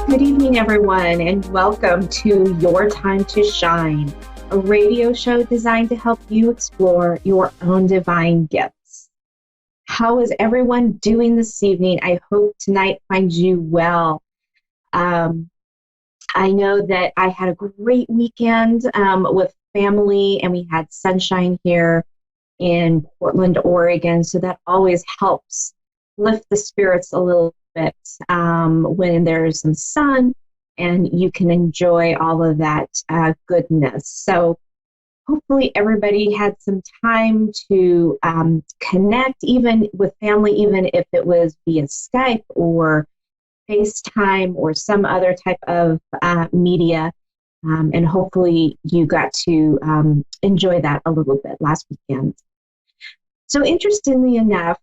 Good evening, everyone, and welcome to Your Time to Shine, a radio show designed to help you explore your own divine gifts. How is everyone doing this evening? I hope tonight finds you well. I know that I had a great weekend with family, and we had sunshine here in Portland, Oregon, so that always helps lift the spirits a little bit when there's some sun and you can enjoy all of that goodness. So hopefully everybody had some time to connect, even with family, even if it was via Skype or FaceTime or some other type of media. And hopefully you got to enjoy that a little bit last weekend. So interestingly enough,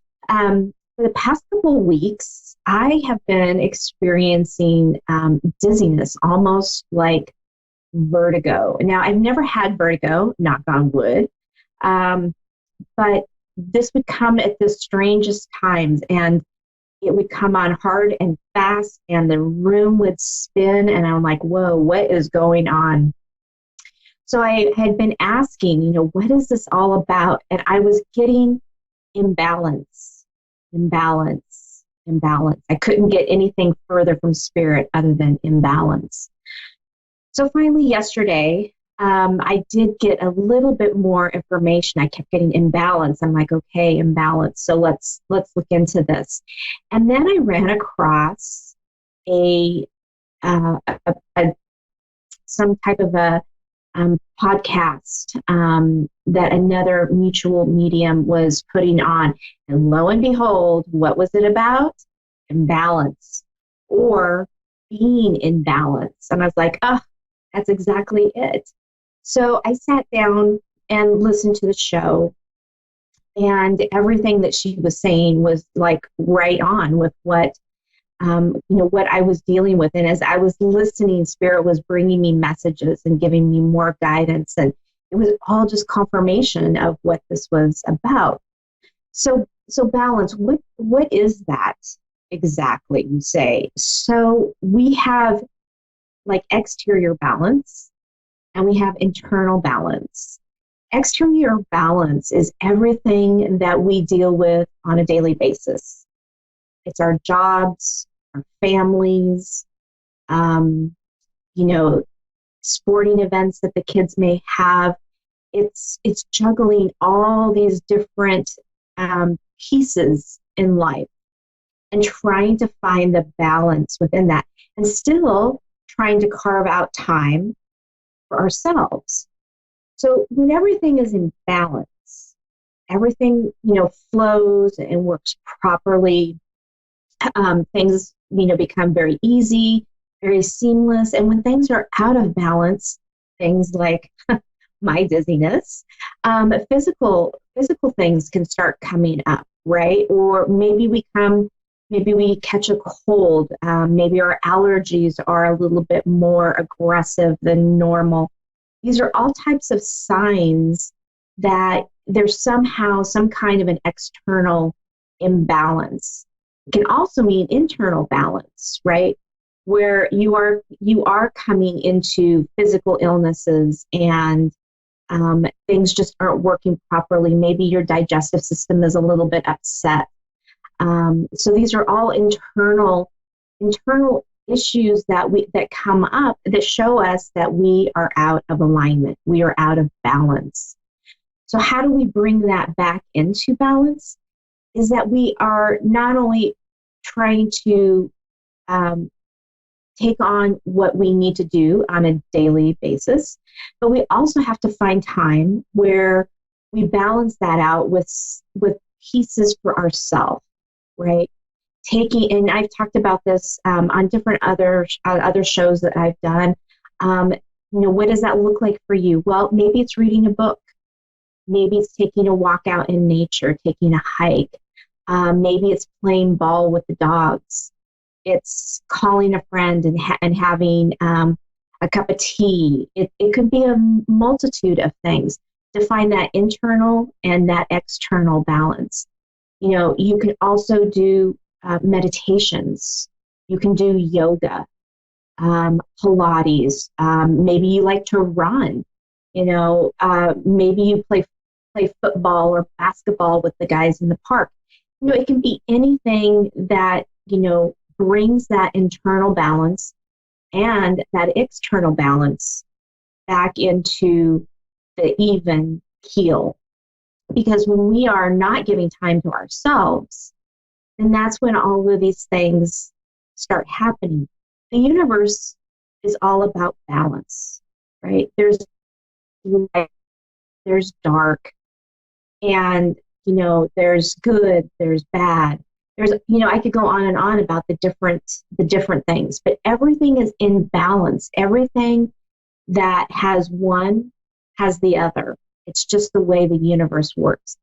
for the past couple of weeks, I have been experiencing dizziness, almost like vertigo. Now, I've never had vertigo, knock on wood, but this would come at the strangest times, and it would come on hard and fast, and the room would spin, and I'm like, whoa, what is going on? So I had been asking, what is this all about? And I was getting imbalance. I couldn't get anything further from spirit other than imbalance. So finally yesterday, I did get a little bit more information. I kept getting imbalance. I'm like, okay, imbalance. So let's look into this. And then I ran across some type of a podcast that another mutual medium was putting on. And lo and behold, what was it about? Imbalance, or being in balance. And I was like, oh, that's exactly it. So I sat down and listened to the show, and everything that she was saying was like right on with what what I was dealing with. And as I was listening, Spirit was bringing me messages and giving me more guidance. And it was all just confirmation of what this was about. So balance, what is that exactly, you say? So we have like exterior balance and we have internal balance. Exterior balance is everything that we deal with on a daily basis. It's our jobs, our families, sporting events that the kids may have. It's juggling all these different pieces in life and trying to find the balance within that, and still trying to carve out time for ourselves. So when everything is in balance, everything flows and works properly. Things become very easy, very seamless. And when things are out of balance, things like my dizziness, physical things can start coming up, right? Or maybe we catch a cold. Maybe our allergies are a little bit more aggressive than normal. These are all types of signs that there's somehow some kind of an external imbalance. It can also mean internal balance, right? Where you are coming into physical illnesses and things just aren't working properly. Maybe your digestive system is a little bit upset. So these are all internal issues that come up that show us that we are out of alignment. We are out of balance. So how do we bring that back into balance? Is that we are not only trying to take on what we need to do on a daily basis, but we also have to find time where we balance that out with pieces for ourselves, right? And I've talked about this on different other shows that I've done. What does that look like for you? Well, maybe it's reading a book. Maybe it's taking a walk out in nature, taking a hike. Maybe it's playing ball with the dogs. It's calling a friend and having a cup of tea. It could be a multitude of things to find that internal and that external balance. You can also do meditations. You can do yoga. Pilates. Maybe you like to run. Maybe you play football or basketball with the guys in the park. It can be anything that brings that internal balance and that external balance back into the even keel. Because when we are not giving time to ourselves, then that's when all of these things start happening. The universe is all about balance, right? There's light, there's dark, and there's good, there's bad. There's I could go on and on about the different things, but everything is in balance. Everything that has one has the other. It's just the way the universe works,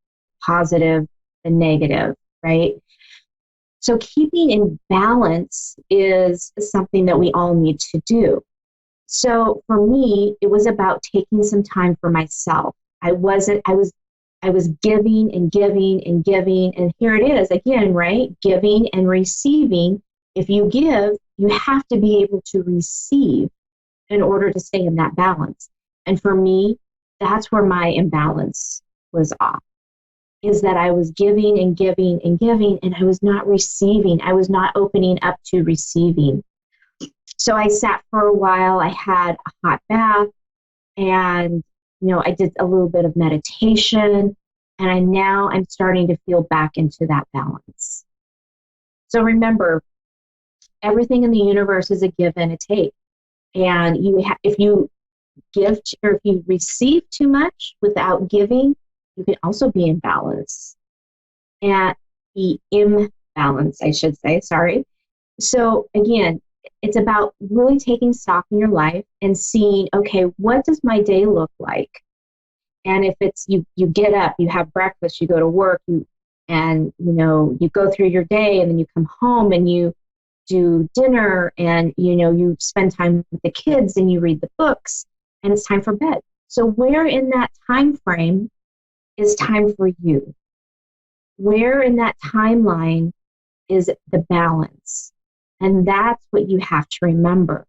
positive and negative, right? So keeping in balance is something that we all need to do. So for me, it was about taking some time for myself. I was giving and giving and giving, and here it is again, right? Giving and receiving. If you give, you have to be able to receive in order to stay in that balance. And for me, that's where my imbalance was off, is that I was giving and giving and giving, and I was not receiving. I was not opening up to receiving. So I sat for a while. I had a hot bath, and I did a little bit of meditation, and now I'm starting to feel back into that balance. So remember, everything in the universe is a give and a take. And if you give or if you receive too much without giving, you can also be imbalanced. And be imbalanced, I should say, sorry. So again, it's about really taking stock in your life and seeing, okay, what does my day look like? And if it's you get up, you have breakfast, you go to work, you go through your day, and then you come home and you do dinner, and you spend time with the kids and you read the books, and it's time for bed. So where in that time frame is time for you? Where in that timeline is the balance? And that's what you have to remember.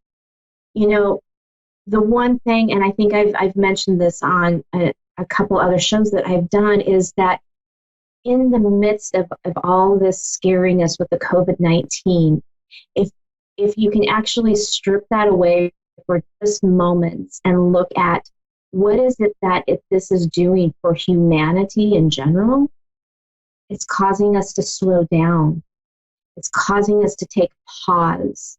The one thing, and I think I've mentioned this on a couple other shows that I've done, is that in the midst of all this scariness with the COVID-19, if you can actually strip that away for just moments and look at what is it that this is doing for humanity in general, it's causing us to slow down. It's causing us to take pause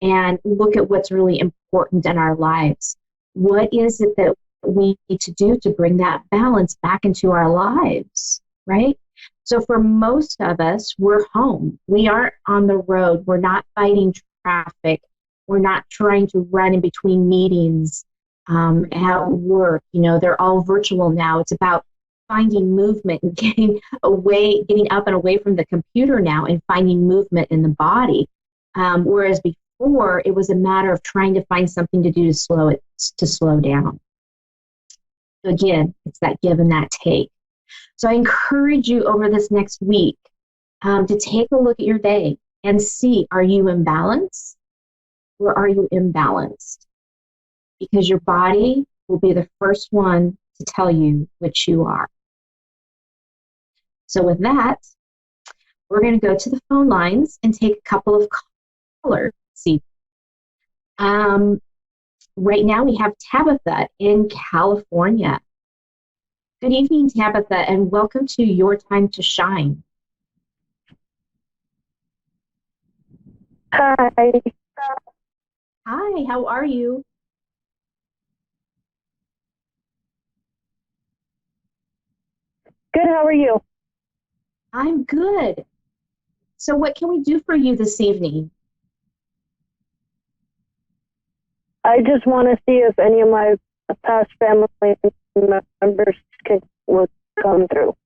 and look at what's really important in our lives. What is it that we need to do to bring that balance back into our lives, right? So for most of us, we're home. We aren't on the road. We're not fighting traffic. We're not trying to run in between meetings at work. They're all virtual now. It's about finding movement and getting up and away from the computer now and finding movement in the body. Whereas before, it was a matter of trying to find something to do to slow down. So again, it's that give and that take. So I encourage you over this next week to take a look at your day and see, are you imbalanced or are you imbalanced? Because your body will be the first one to tell you which you are. So with that, we're going to go to the phone lines and take a couple of callers. See, right now we have Tabitha in California. Good evening, Tabitha, and welcome to Your Time to Shine. Hi. Hi, how are you? Good, how are you? I'm good. So what can we do for you this evening? I just want to see if any of my past family members will come through.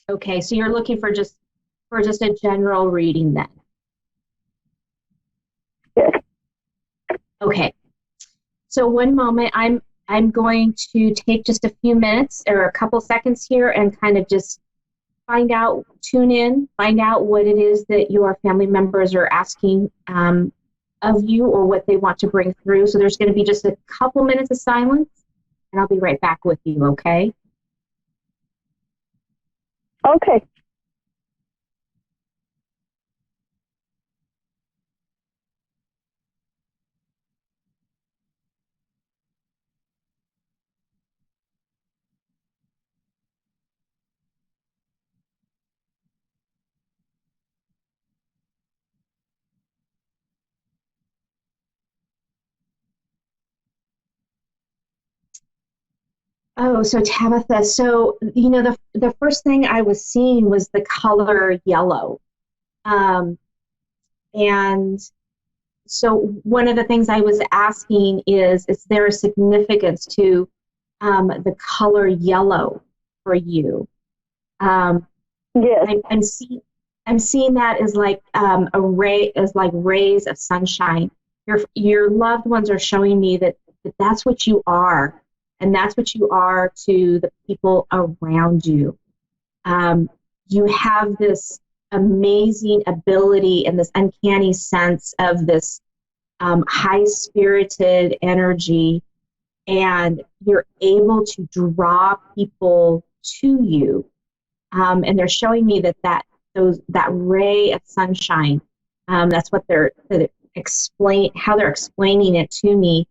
Okay, so you're looking for just a general reading then. Yes. Okay. So one moment, I'm going to take just a few minutes or a couple seconds here and kind of just find out what it is that your family members are asking of you or what they want to bring through. So there's going to be just a couple minutes of silence, and I'll be right back with you, okay? Okay. Oh, so Tabitha, so the first thing I was seeing was the color yellow. Um, and so one of the things I was asking is there a significance to the color yellow for you? Um, Yes. I'm seeing that as like a ray, as like rays of sunshine. Your loved ones are showing me that that's what you are, and that's what you are to the people around you. Um, you have this amazing ability and this uncanny sense of this high spirited energy, and you're able to draw people to you. And they're showing me that ray of sunshine. That's what how they're explaining it to me,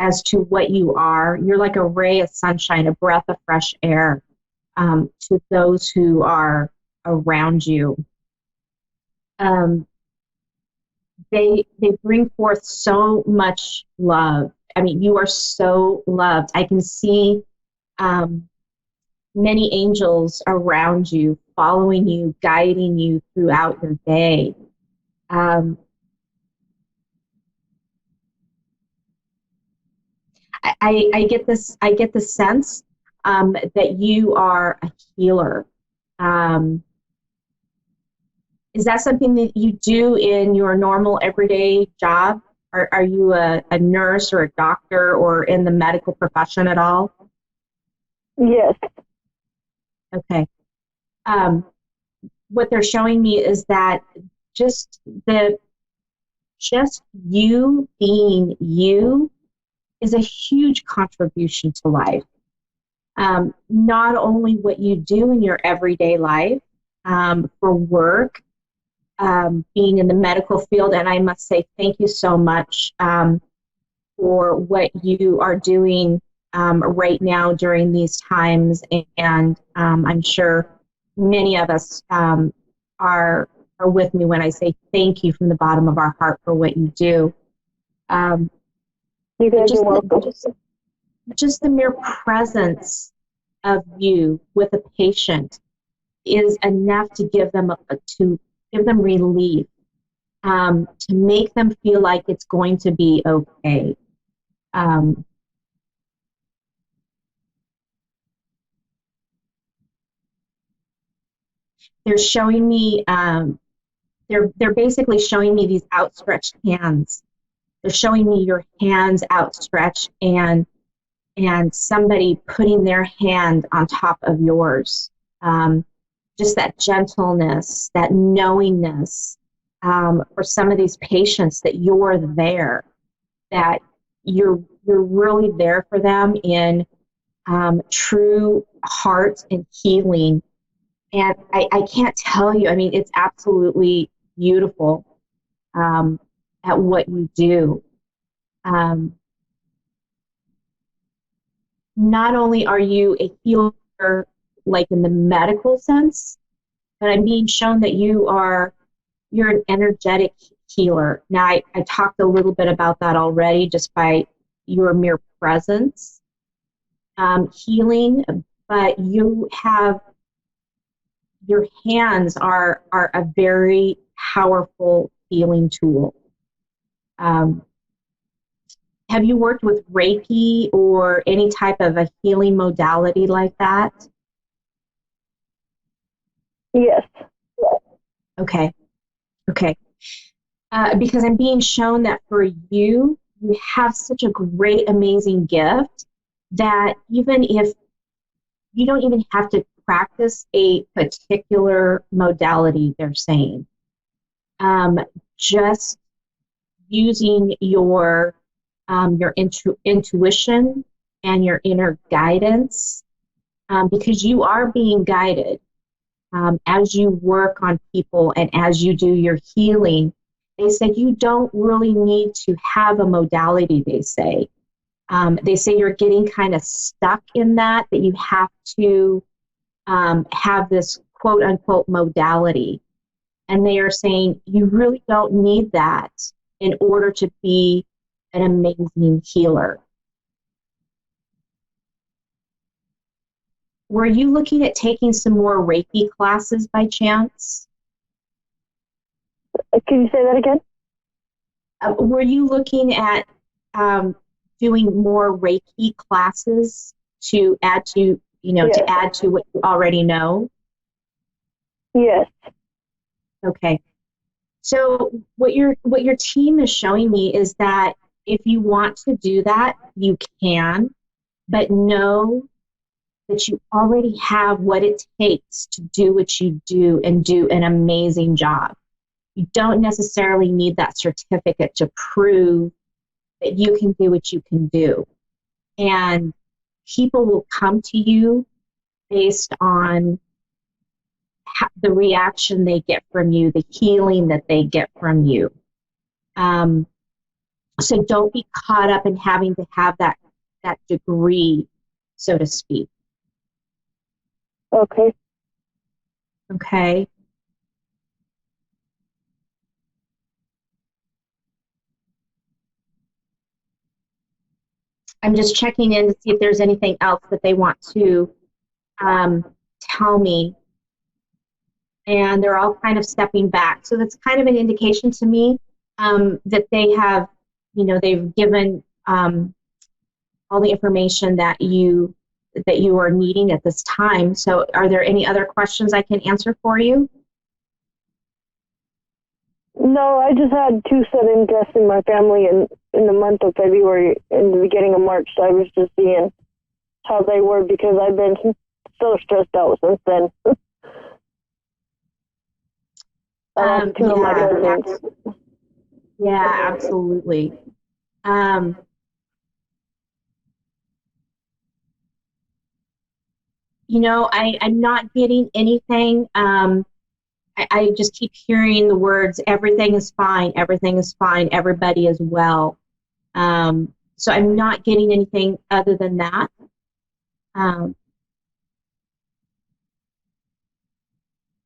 as to what you are. You're like a ray of sunshine, a breath of fresh air, to those who are around you. Um, they bring forth so much love. I mean, you are so loved. I can see many angels around you, following you, guiding you throughout your day. I get this. I get the sense that you are a healer. Um, is that something that you do in your normal everyday job? Are you a nurse or a doctor or in the medical profession at all? Yes. Okay. Um, what they're showing me is that just the just you being you is a huge contribution to life. Not only what you do in your everyday life, for work, being in the medical field, and I must say thank you so much for what you are doing right now during these times, and I'm sure many of us are with me when I say thank you from the bottom of our heart for what you do. You guys are welcome. Just the mere presence of you with a patient is enough to give them relief, to make them feel like it's going to be okay. They're showing me, they're basically showing me these outstretched hands. They're showing me your hands outstretched, and somebody putting their hand on top of yours. Just that gentleness, that knowingness, for some of these patients, that you're there, that you're really there for them in true heart and healing. And I can't tell you, I mean, it's absolutely beautiful at what you do. Not only are you a healer, like in the medical sense, but I'm being shown that you're an energetic healer. Now, I talked a little bit about that already just by your mere presence, healing, but your hands are a very powerful healing tool. Have you worked with Reiki or any type of a healing modality like that? Yes. Okay. Because I'm being shown that for you have such a great, amazing gift that even if you don't even have to practice a particular modality, they're saying, just using your intuition and your inner guidance, because you are being guided as you work on people and as you do your healing. They said you don't really need to have a modality, they say. They say you're getting kind of stuck in that you have to have this quote unquote modality. And they are saying you really don't need that in order to be an amazing healer. Were you looking at taking some more Reiki classes by chance? Can you say that again? Were you looking at doing more Reiki classes to add to, Yes. to add to what you already know? Yes. Okay. So what your team is showing me is that if you want to do that, you can, but know that you already have what it takes to do what you do and do an amazing job. You don't necessarily need that certificate to prove that you can do what you can do. And people will come to you based on the reaction they get from you, the healing that they get from you. So don't be caught up in having to have that degree, so to speak. Okay. Okay. I'm just checking in to see if there's anything else that they want to tell me. And they're all kind of stepping back. So that's kind of an indication to me that they have, they've given all the information that you are needing at this time. So are there any other questions I can answer for you? No, I just had two sudden deaths in my family in the month of February and the beginning of March. So I was just seeing how they were because I've been so stressed out since then. Two of my cousins. Yeah, absolutely. I'm not getting anything. I just keep hearing the words, everything is fine, everybody is well. So I'm not getting anything other than that.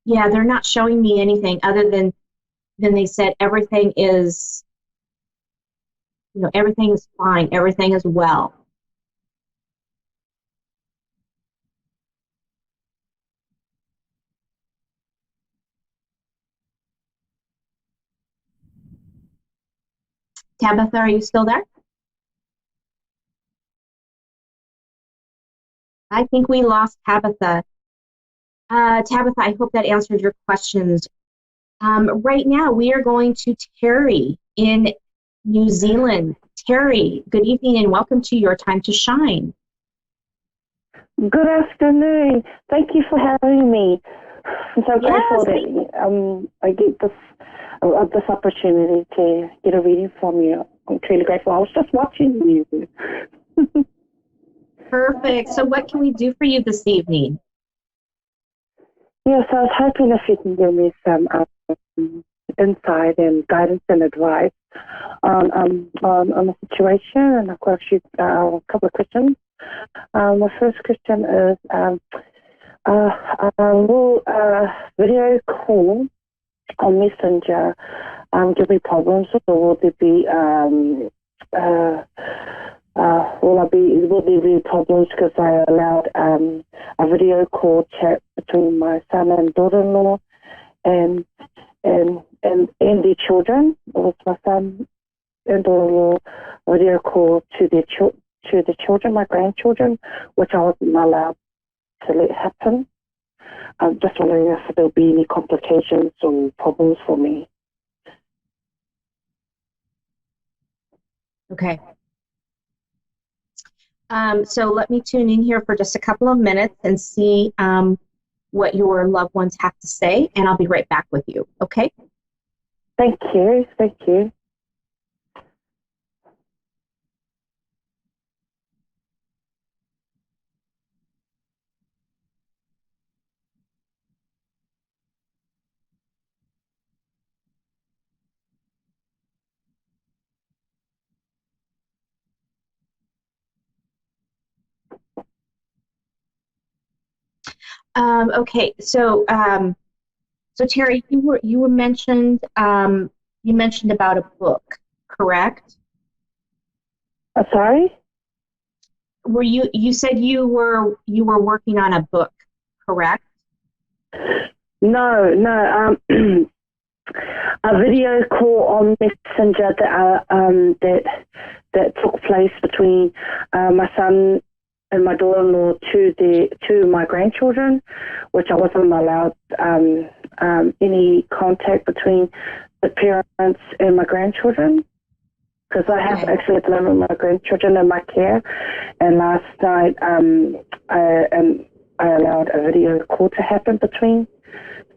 Yeah, they're not showing me anything other than they said everything is, everything is fine, everything is well. Tabitha, are you still there? I think we lost Tabitha. Tabitha, I hope that answered your questions. Right now, we are going to Terry in New Zealand. Terry, good evening and welcome to Your Time to Shine. Good afternoon. Thank you for having me. I'm so grateful that I get this opportunity to get a reading from you. I'm truly grateful. I was just watching you. Perfect. So what can we do for you this evening? Yes, I was hoping if you can give me some insight and guidance and advice on the situation. And I've got a couple of questions. The first question is, will video call on Messenger give me problems, or will there be will there be problems because I allowed a video call chat between my son and daughter-in-law and their children? With my son and daughter-in-law video call to the children, my grandchildren, which I wasn't allowed to let happen. I'm just wondering if there'll be any complications or problems for me. Okay. So let me tune in here for just a couple of minutes and see what your loved ones have to say, and I'll be right back with you, okay? Thank you. Thank you. Okay, so Terry, you mentioned you mentioned about a book, correct? Sorry? Were you said you were working on a book, correct? No. A video call on Messenger that took place between my son and my daughter-in-law to my grandchildren, which I wasn't allowed any contact between the parents and my grandchildren, because I have actually at the moment my grandchildren in my care. And last night I allowed a video call to happen between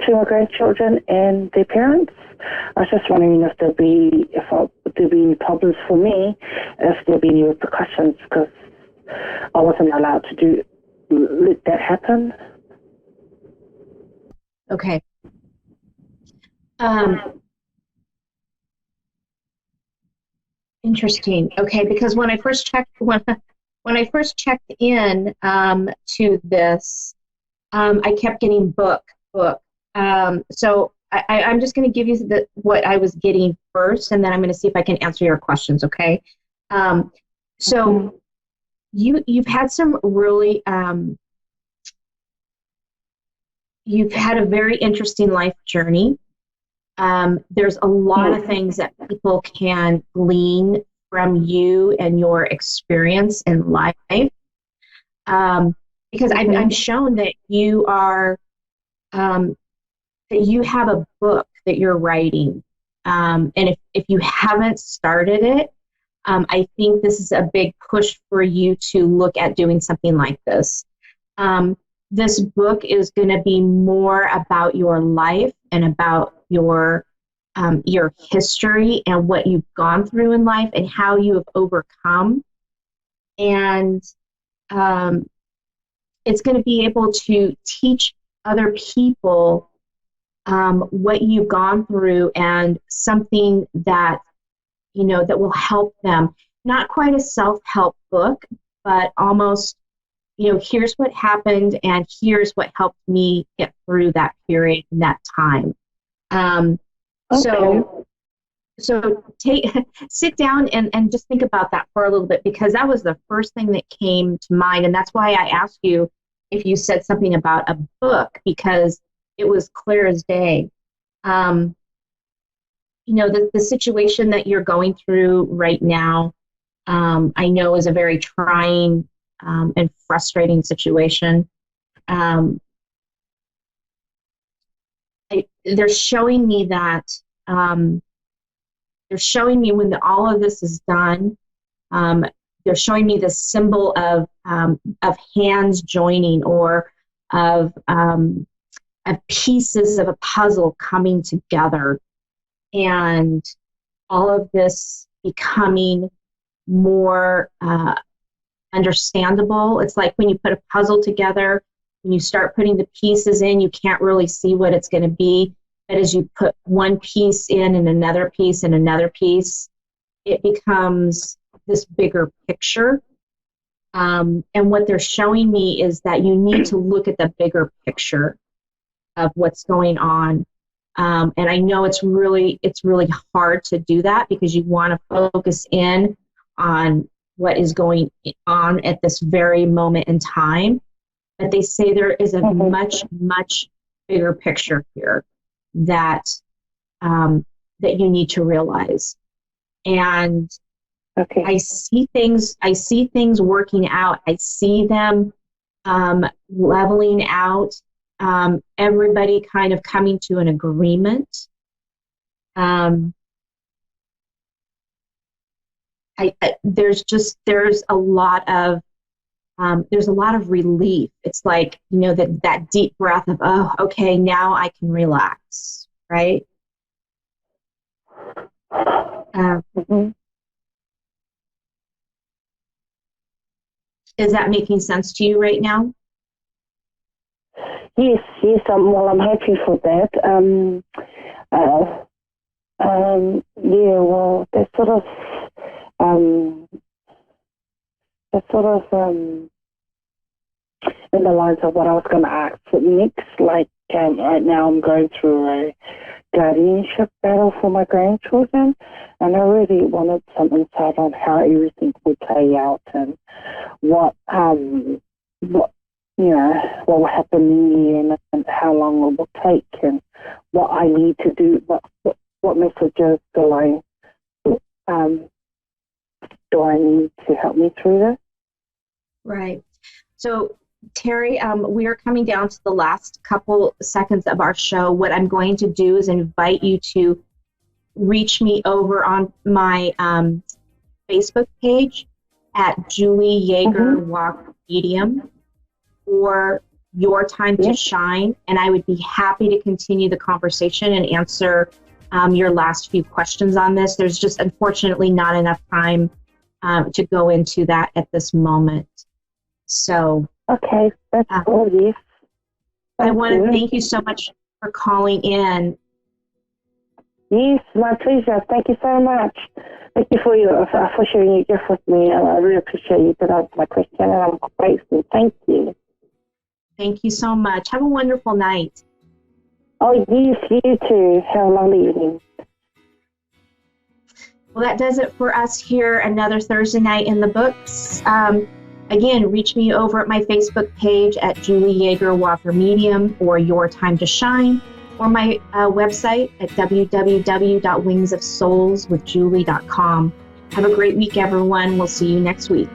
my grandchildren and their parents. I was just wondering if there'd be any problems for me, if there'd be any repercussions, because I wasn't allowed to let that happen. Okay. Interesting. Okay, because when I first checked in to this, I kept getting book. So I'm just going to give you what I was getting first, and then I'm going to see if I can answer your questions. Okay. So you've had some really you've had a very interesting life journey. There's a lot of things that people can glean from you and your experience in life, because I'm shown that you are that you have a book that you're writing, and if you haven't started it, I think this is a big push for you to look at doing something like this. This book is going to be more about your life and about your history and what you've gone through in life and how you have overcome. And it's going to be able to teach other people what you've gone through, and something that, that will help them. Not quite a self-help book, but almost, here's what happened and here's what helped me get through that period and that time. So sit down and just think about that for a little bit, because that was the first thing that came to mind. And that's why I asked you if you said something about a book, because it was clear as day. The situation that you're going through right now, I know is a very trying and frustrating situation. They're showing me that they're showing me when all of this is done, they're showing me the symbol of hands joining, or of pieces of a puzzle coming together, and all of this becoming more understandable. It's like when you put a puzzle together, when you start putting the pieces in, you can't really see what it's going to be. But as you put one piece in and another piece and another piece, it becomes this bigger picture. And what they're showing me is that you need to look at the bigger picture of what's going on. And I know it's really hard to do that, because you want to focus in on what is going on at this very moment in time. But they say there is a much, much bigger picture here that that you need to realize. And I see things working out. I see them leveling out. Everybody kind of coming to an agreement. There's a lot of relief. It's like, that deep breath of, oh, okay, now I can relax, right? Is that making sense to you right now? Yes. Well, I'm happy for that. Well, that sort of in the lines of what I was going to ask next. Like right now, I'm going through a guardianship battle for my grandchildren, and I really wanted some insight on how everything would play out and what what will happen in the end and how long it will take and what I need to do. What messages do I need to help me through this? Right. So, Terry, we are coming down to the last couple seconds of our show. What I'm going to do is invite you to reach me over on my Facebook page at Julie YeagerWalker Medium or Your Time to Shine, and I would be happy to continue the conversation and answer your last few questions on this. There's just unfortunately not enough time to go into that at this moment. So, okay, that's all. Yes. I want to thank you so much for calling in. Yes, my pleasure. Thank you so much. Thank you for sharing your gift with me. I really appreciate you to answer my question, and I'm grateful. Thank you. Thank you so much. Have a wonderful night. Oh, yes, you too. Have a lovely evening. Well, that does it for us here. Another Thursday night in the books. Again, reach me over at my Facebook page at Julie YeagerWalker Medium or Your Time to Shine, or my website at www.wingsofsoulswithjulie.com. Have a great week, everyone. We'll see you next week.